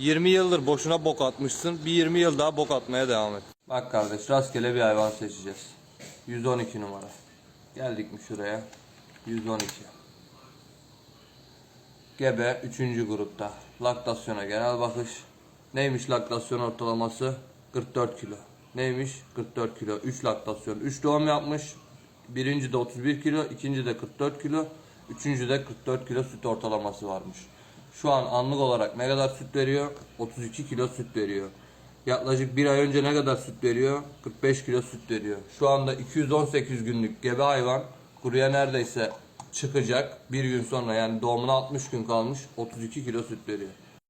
20 yıldır boşuna bok atmışsın. Bir 20 yıl daha bok atmaya devam et. Bak kardeş, rastgele bir hayvan seçeceğiz. 112 numara. Geldik mi şuraya? 112. Gebe 3. grupta. Laktasyona genel bakış. Neymiş laktasyon ortalaması? 44 kilo. Neymiş? 44 kilo. 3 laktasyon. 3 doğum yapmış. Birinci de 31 kilo. İkinci de 44 kilo. Üçüncü de 44 kilo süt ortalaması varmış. Şu an anlık olarak ne kadar süt veriyor? 32 kilo süt veriyor. Yaklaşık bir ay önce ne kadar süt veriyor? 45 kilo süt veriyor. Şu anda 218 günlük gebe hayvan. Kuruya neredeyse çıkacak. Bir gün sonra, yani doğumuna 60 gün kalmış, 32 kilo süt veriyor.